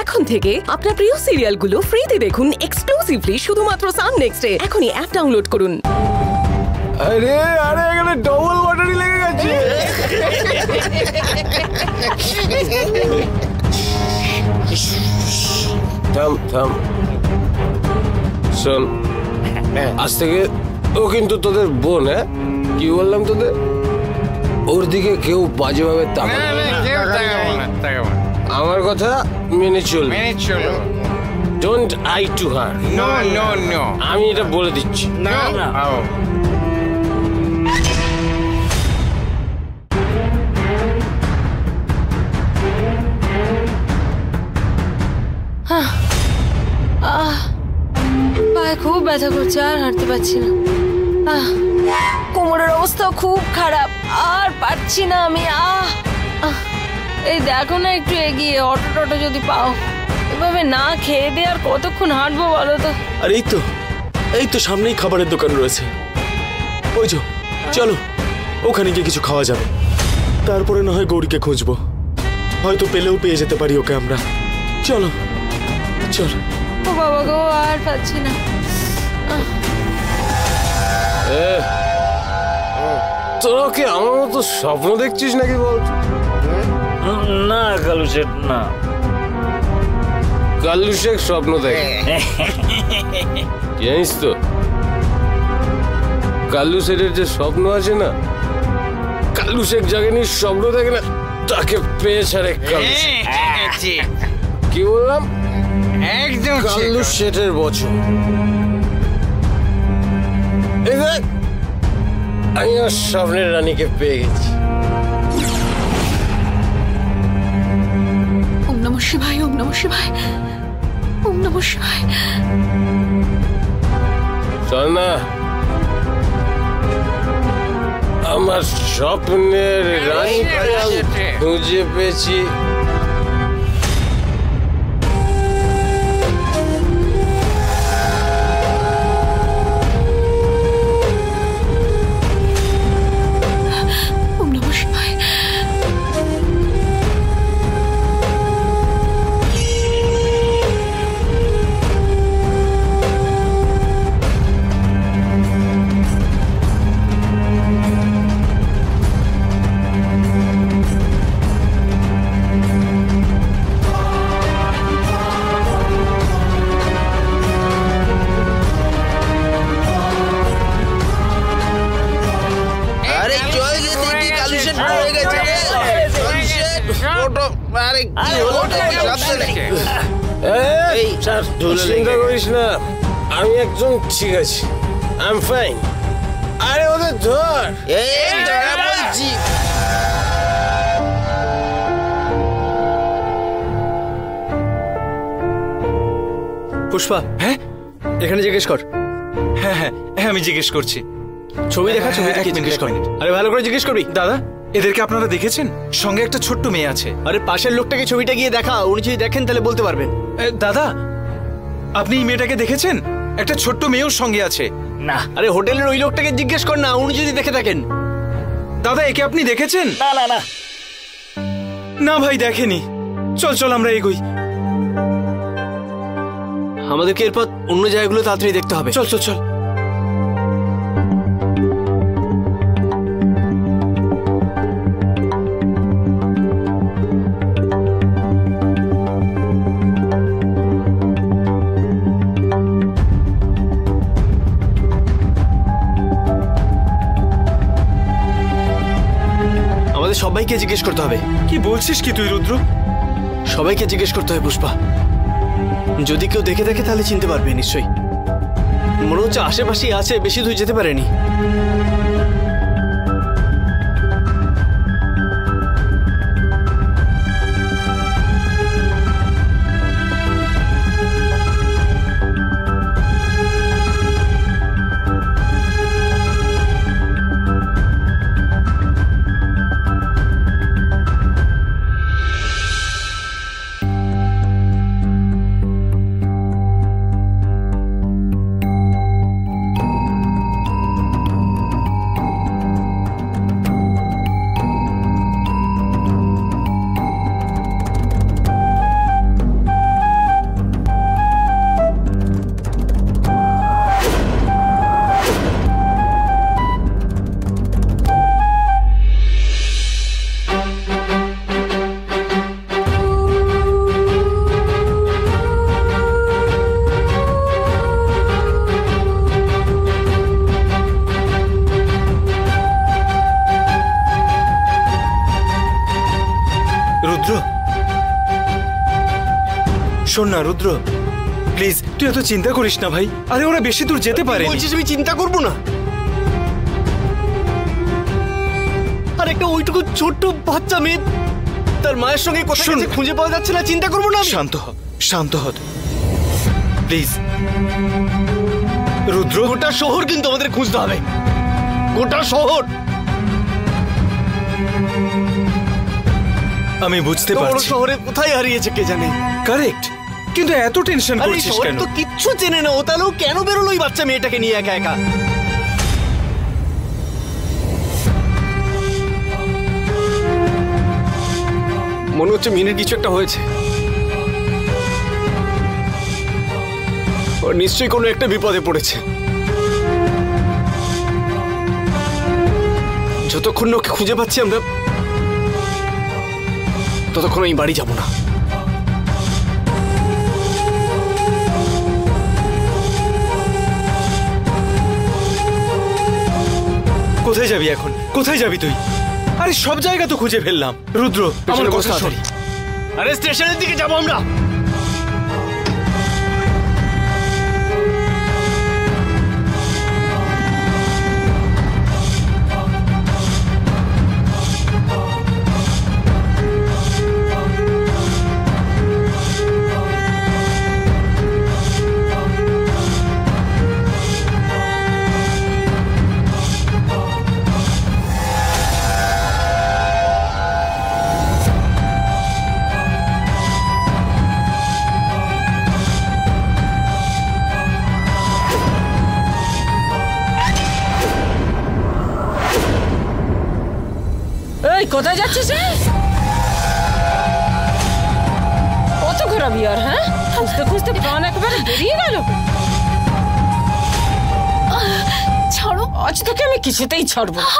এখন থেকে আপনার প্রিয় সিরিয়ালগুলো ফ্রিতে দেখুন এক্সক্লুসিভলি শুধুমাত্র সান নেক্সটে। এখনই অ্যাপ ডাউনলোড করুন। আরে আরে এখানে ডবল ব্যাটারি লেগে গেছে। থাম থাম, শোন, আজ থেকে ও কিন্তু তোদের বোন। হ্যাঁ, কি বললাম তোদের? ওর দিকে কেউ বাজেভাবে তাকাবে না। আমার কথা মেনে চলবে। Don't I to her. No no no, আমি এটা বলে দিচ্ছি। না পায়ে খুব ব্যথা করছে, আর হাঁটতে পারছি না। কোমরের অবস্থা খুব খারাপ, আর পারছি না আমি। এই দেখো না, একটু এগিয়ে অটো টটো যদি পাও। এভাবে না খেয়ে দিয়ে আর কতক্ষণ হাঁটবো বলো তো? আর এই তো সামনেই খাবারের দোকান রয়েছে, ওই যে, চলো ওখানে গিয়ে কিছু খাওয়া যাবে। তারপরে না হয় গৌরীকে খুঁজবো, হয়তো পেলেও পেয়ে যেতে পারি ওকে আমরা। চলো চলো। ও বাবা গো, আর পাচ্ছি না। তোরা কি আমার মতো স্বপ্ন দেখছিস নাকি বল? না কালু শেঠ, না। কালু শেখ স্বপ্ন দেখে, জানিস তো? কালু শেখের যে স্বপ্ন আছে না, কালু শেখ যাকে নিয়ে স্বপ্ন দেখে না, তাকে পেয়ে ছাড়ে কালু শেখ। কি বললাম? একদম কালু শেঠের বছর। এই দেখ, আমি আমার স্বপ্নের রানীকে পেয়ে গেছি। ওম নমঃ শিবায়, ওম নমঃ শিবায়, ওম নমঃ শিবায়। শোন না, আমার স্বপ্নের রানীকে আমি খুঁজে পেয়েছি। ওম নমঃ শিবায়। চিন্তা করিস না, আমি একদম ঠিক আছি। I am fine. আরে ওদের ধর, বলছি। পুষ্পা, হ্যাঁ এখানে জিজ্ঞেস কর। হ্যাঁ হ্যাঁ হ্যাঁ, আমি জিজ্ঞেস করছি। ছবি দেখা, ছবি দেখে জিজ্ঞেস কর। আরে ভালো করে জিজ্ঞেস করবি। দাদা, এদেরকে আপনারা দেখেছেন? সঙ্গে একটা ছোট্ট মেয়ে আছে। আরে পাশের লোকটাকে ছবিটা গিয়ে দেখা, উনি যদি দেখেন তাহলে বলতে পারবেন। দাদা, আপনি এই মেয়েটাকে দেখেছেন? একটা ছোট্ট মেয়েও সঙ্গে আছে। না। আরে হোটেলের ওই লোকটাকে জিজ্ঞেস কর না, উনি যদি দেখে থাকেন। দাদা, একে আপনি দেখেছেন? না না না না ভাই, দেখেনি। চল চল আমরা এগোই। আমাদেরকে এরপর অন্য জায়গাগুলো তাড়াতাড়ি দেখতে হবে। চল চল চল। সবাইকে জিজ্ঞেস করতে হবে। কি বলছিস কি তুই রুদ্র? সবাইকে জিজ্ঞেস করতে হবে পুষ্পা। যদি কেউ দেখে থাকে তাহলে চিনতে পারবে নিশ্চয়ই। মনে হচ্ছে আশেপাশেই আছে, বেশি দূর যেতে পারেনি। শোন না রুদ্র, প্লিজ তুই এত চিন্তা করিস না ভাই। আরে ওরা বেশি দূর যেতে পারে। বলছিস আমি চিন্তা করব না? আর একটা ওইটুকু ছোট্ট বাচ্চা মেয়ে তার মায়ের সঙ্গে কোথায় শোন। গেছে খুঁজে পাওয়া যাচ্ছে না, চিন্তা করব না আমি? শান্ত হ, শান্ত হ প্লিজ। রুদ্র, গোটা শহর কিন্তু আমাদের খুঁজতে হবে, গোটা শহর। আমি বুঝতে বড় পারছি। শহরে কোথায় হারিয়েছে কে জানে। কারেক্ট, কিন্তু এত টেনশন আরে এই করছিস শহরে কেন? তো কিচ্ছু চেনে না ও, তাহলে ও কেন বেরোলো ওই বাচ্চা মেয়েটাকে নিয়ে একা একা? মনে হচ্ছে মিনের কিছু একটা হয়েছে। ও নিশ্চয়ই কোনো একটা বিপদে পড়েছে। যতক্ষণ না ওকে খুঁজে পাচ্ছি আমরা, ততক্ষণ আমি বাড়ি যাব না। কোথায় যাবি এখন? কোথায় যাবি তুই? আরে সব জায়গা তো খুঁজে ফেললাম। রুদ্র, আমার পেছনে কথা বস শোন। তাড়াতাড়ি। আরে স্টেশনের দিকে যাবো আমরা। এই কোথায় যাচ্ছিস রে? কত ঘোরাবি আর, হ্যাঁ? খুঁজতে খুঁজতে প্রাণ একেবারে বেরিয়ে গেল। ছাড়ো, আজ তোকে আমি কিছুতেই ছাড়বো না।